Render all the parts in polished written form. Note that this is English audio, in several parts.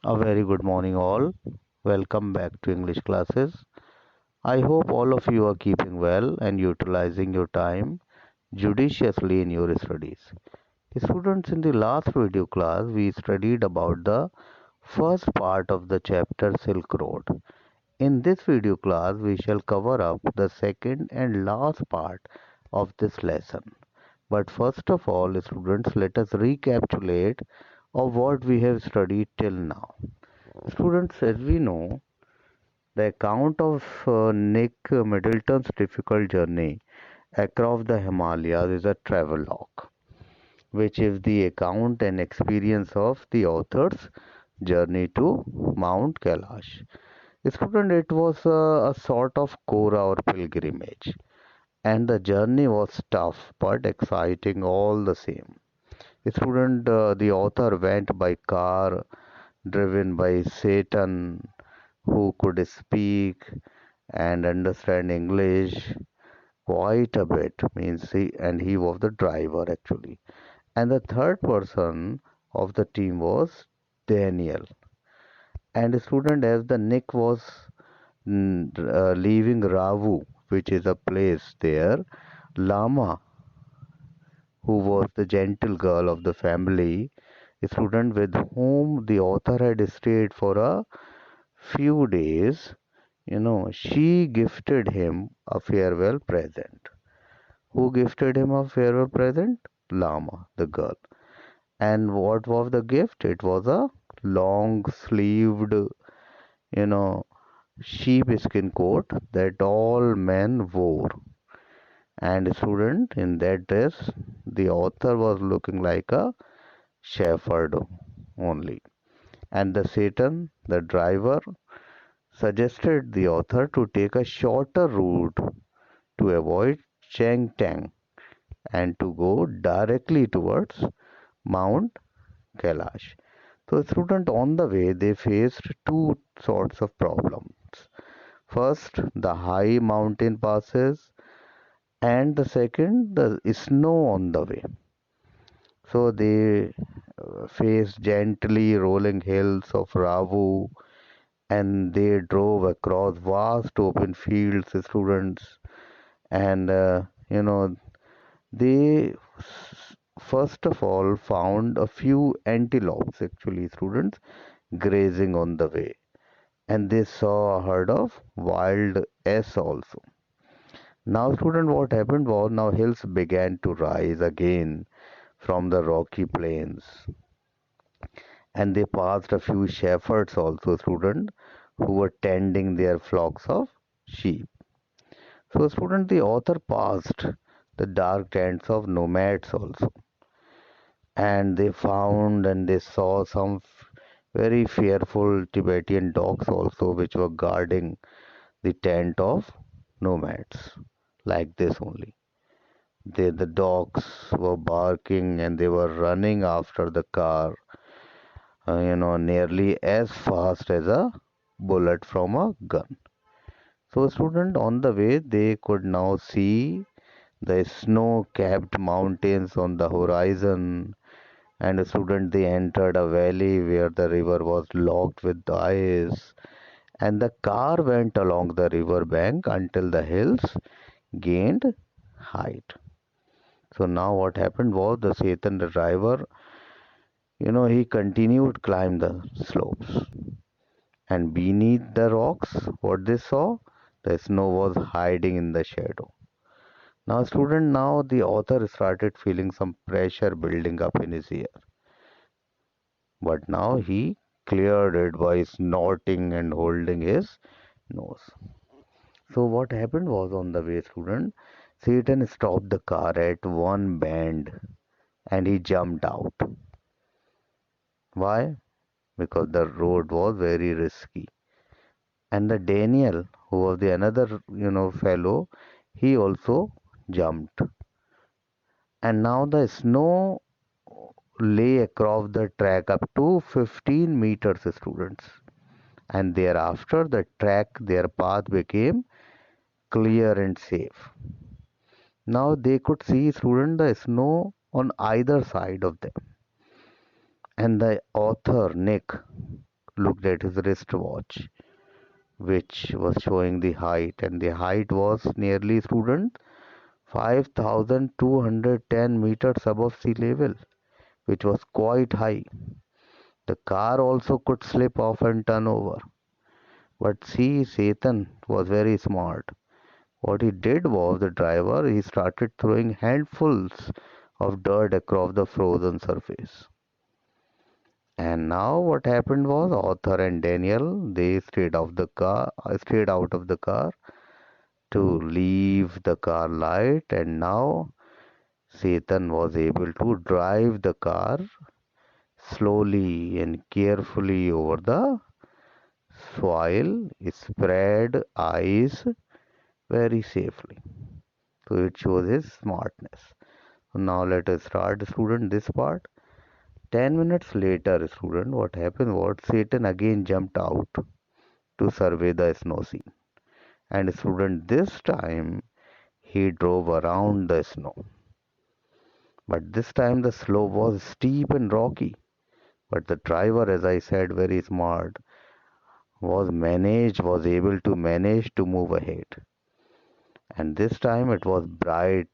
A very good morning, all. Welcome back to English classes. I hope all of you are keeping well and utilizing your time judiciously in your studies. Students, in the last video class, we studied about the first part of the chapter Silk Road. In this video class, we shall cover up the second and last part of this lesson. But first of all, students, let us recapitulate of what we have studied till now. Students, as we know, the account of Nick Middleton's difficult journey across the Himalayas is a travelogue, which is the account and experience of the author's journey to Mount Kailash. Student, it was a sort of Kora or pilgrimage, and the journey was tough but exciting all the same. Student, the author went by car, driven by Satan, who could speak and understand English quite a bit. Means he was the driver actually. And the third person of the team was Daniel. And student, as the Nick was leaving Ravu, which is a place there, Lama, who was the gentle girl of the family, student with whom the author had stayed for a few days, she gifted him a farewell present. Who gifted him a farewell present? Lama, the girl. And what was the gift? It was a long sleeved, you know, sheepskin coat that all men wore. And student, in that dress, the author was looking like a shepherd only. And the Satan, the driver, suggested the author to take a shorter route to avoid Changtang and to go directly towards Mount Kailash. So, student, on the way they faced two sorts of problems. First, the high mountain passes, and the second, the snow on the way. So they faced gently rolling hills of Ravu, and they drove across vast open fields, students, and they first of all found a few antelopes, actually, students, grazing on the way, and they saw a herd of wild ass also. Now, student, what happened was now hills began to rise again from the rocky plains, and they passed a few shepherds also, student, who were tending their flocks of sheep. So, student, the author passed the dark tents of nomads also, and they found and they saw some very fearful Tibetan dogs also, which were guarding the tent of nomads, like this only. The dogs were barking and they were running after the car, nearly as fast as a bullet from a gun. So, student, on the way, they could now see the snow-capped mountains on the horizon, and student, they entered a valley where the river was locked with the ice, and the car went along the river bank until the hills gained height. So now what happened was the Satan, the driver, he continued climb the slopes, and beneath the rocks, what they saw, the snow was hiding in the shadow. Now, student, now the author started feeling some pressure building up in his ear, but now he cleared it by snorting and holding his nose. So what happened was on the way, student, Satan stopped the car at one bend and he jumped out. Why? Because the road was very risky. And the Daniel, who was the another, fellow, he also jumped. And now the snow lay across the track up to 15 meters, students. And thereafter, the track, their path became clear and safe. Now they could see, students, the snow on either side of them. And the author, Nick, looked at his wristwatch, which was showing the height, and the height was nearly, student, 5,210 meters above sea level, which was quite high. The car also could slip off and turn over. But see, Satan was very smart. What he did was, the driver, he started throwing handfuls of dirt across the frozen surface. And now what happened was, Arthur and Daniel, they stayed out of the car to leave the car light, and now Satan was able to drive the car slowly and carefully over the soil, spread ice very safely. So it shows his smartness. So now let us start, student, this part. 10 minutes later, student, what happened was, Satan again jumped out to survey the snow scene. And student, this time he drove around the snow. But this time the slope was steep and rocky. But the driver, as I said, very smart, was able to manage to move ahead. And this time it was bright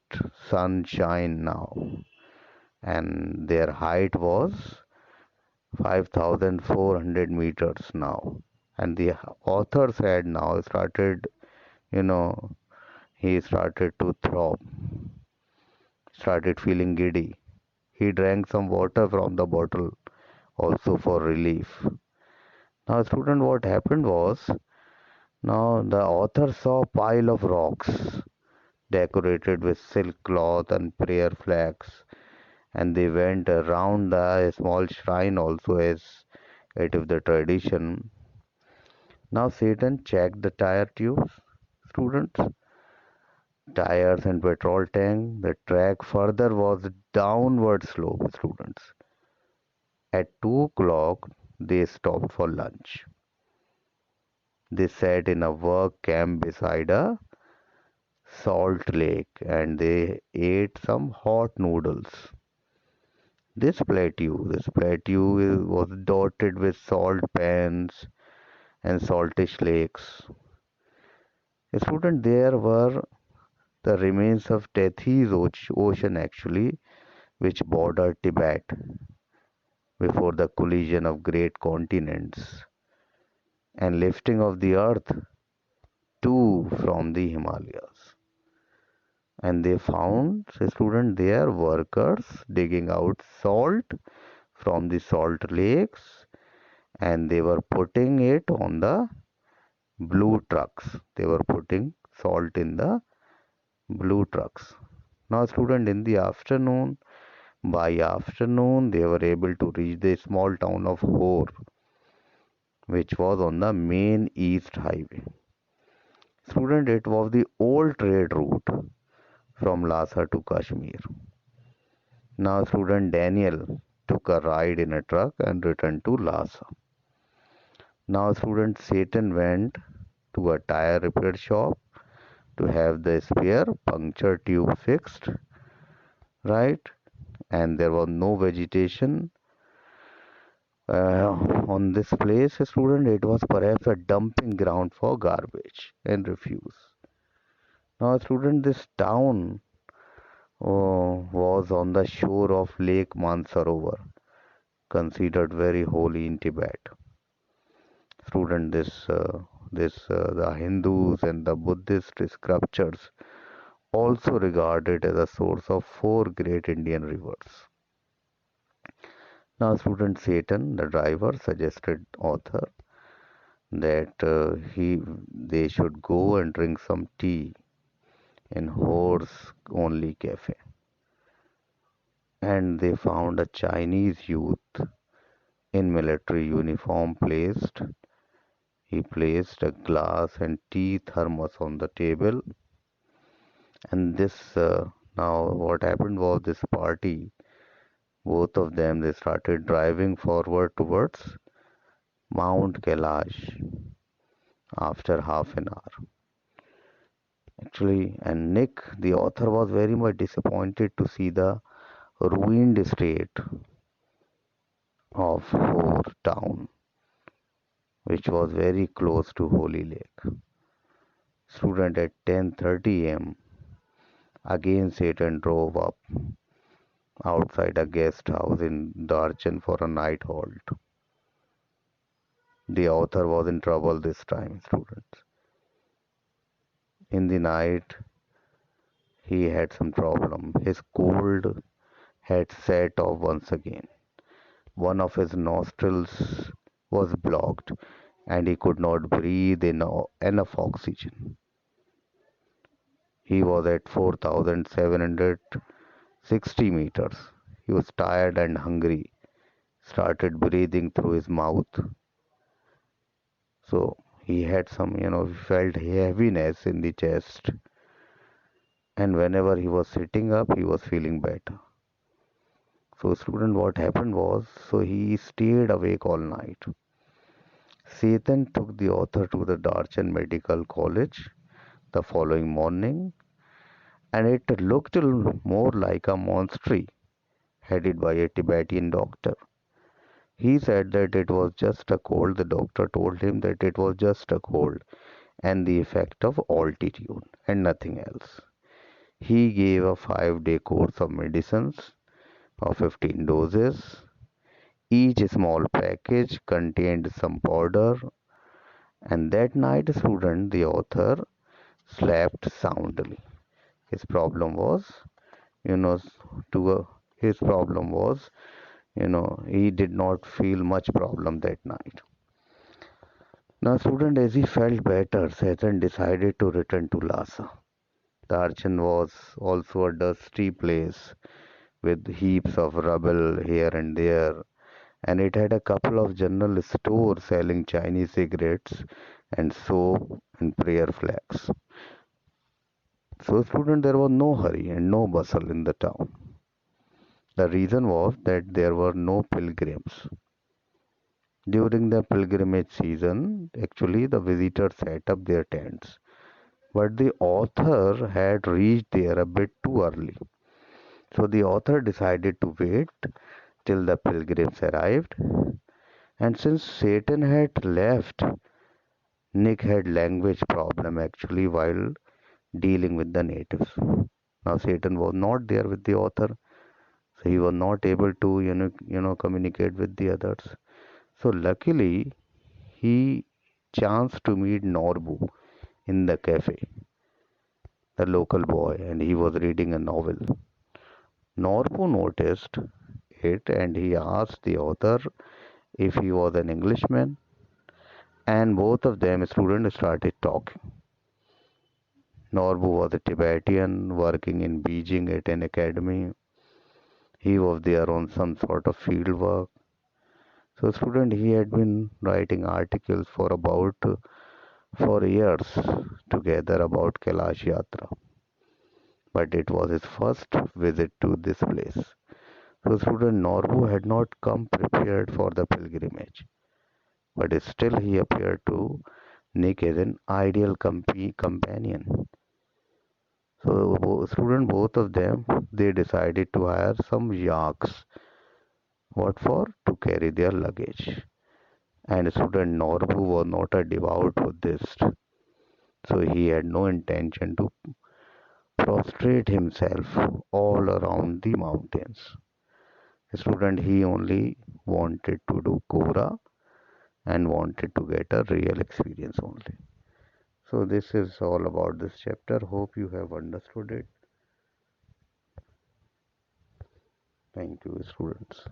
sunshine now. And their height was 5,400 meters now. And the author's head now started, you know, he started to throb, started feeling giddy. He drank some water from the bottle also for relief. Now, student, what happened was, now the author saw a pile of rocks decorated with silk cloth and prayer flags, and they went around the small shrine also, as it is the tradition. Now Satan checked the tire tubes, students, tires and petrol tank. The track further was downward slope, students. At 2 o'clock, they stopped for lunch. They sat in a work camp beside a salt lake, and they ate some hot noodles. This plateau was dotted with salt pans and saltish lakes. Student, there were the remains of Tethys Ocean actually, which bordered Tibet before the collision of great continents and lifting of the earth too from the Himalayas. And they found, student, there workers digging out salt from the salt lakes, and they were putting it on the blue trucks. They were putting salt in the blue trucks. Now, student, in the afternoon, by afternoon, they were able to reach the small town of Hor, which was on the main east highway. Student, it was the old trade route from Lhasa to Kashmir. Now, student Daniel took a ride in a truck and returned to Lhasa. Now, student Satan went to a tire repair shop to have the spare puncture tube fixed, right? And there was no vegetation on this place, student. It was perhaps a dumping ground for garbage and refuse. Now, student, this town was on the shore of Lake Mansarovar, considered very holy in Tibet. Student, the Hindus and the Buddhist sculptures also regard it as a source of four great Indian rivers. Now, student Satan, the driver, suggested author that they should go and drink some tea in Horse Only Cafe. And they found a Chinese youth in military uniform placed. He placed a glass and tea thermos on the table. And now what happened was, this party, both of them, they started driving forward towards Mount Kailash after half an hour. Actually, and Nick, the author, was very much disappointed to see the ruined state of Hor town. which was very close to Holy Lake. Student, at 10:30 am, again Satan drove up outside a guest house in Darchan for a night halt. The author was in trouble this time, students. In the night, he had some problem. His cold had set off once again. One of his nostrils was blocked and he could not breathe enough oxygen. He was at 4,760 meters. He was tired and hungry, started breathing through his mouth. So he had some, felt heaviness in the chest. And whenever he was sitting up, he was feeling better. So, student, what happened was, so he stayed awake all night. Satan took the author to the Darchan Medical College the following morning, and it looked more like a monastery headed by a Tibetan doctor. He said that it was just a cold. The doctor told him that it was just a cold and the effect of altitude and nothing else. He gave a 5-day course of medicines of 15 doses. Each small package contained some powder, and that night, student, the author slept soundly. His problem was, you know, his problem was, he did not feel much problem that night. Now, student, as he felt better, Satan decided to return to Lhasa. The Archan was also a dusty place with heaps of rubble here and there, and it had a couple of general stores selling Chinese cigarettes and soap and prayer flags. So, student, there was no hurry and no bustle in the town. The reason was that there were no pilgrims. During the pilgrimage season, actually, the visitors set up their tents. But the author had reached there a bit too early. So the author decided to wait till the pilgrims arrived. And since Satan had left, Nick had language problem actually while dealing with the natives. Now Satan was not there with the author, so he was not able to communicate with the others. So luckily he chanced to meet Norbu in the cafe, the local boy, and he was reading a novel. Norbu noticed it and he asked the author if he was an Englishman, and both of them students started talking. Norbu was a Tibetan working in Beijing at an academy. He was there on some sort of field work. So student, he had been writing articles for about 4 years together about Kailash Yatra. But it was his first visit to this place. So student, Norbu had not come prepared for the pilgrimage, but still he appeared to Nick as an ideal companion. So student, both of them, they decided to hire some yaks. What for? To carry their luggage. And student Norbu was not a devout Buddhist, so he had no intention to prostrate himself all around the mountains. Student, he only wanted to do Kora and wanted to get a real experience only. So this is all about this chapter. Hope you have understood it. Thank you, students.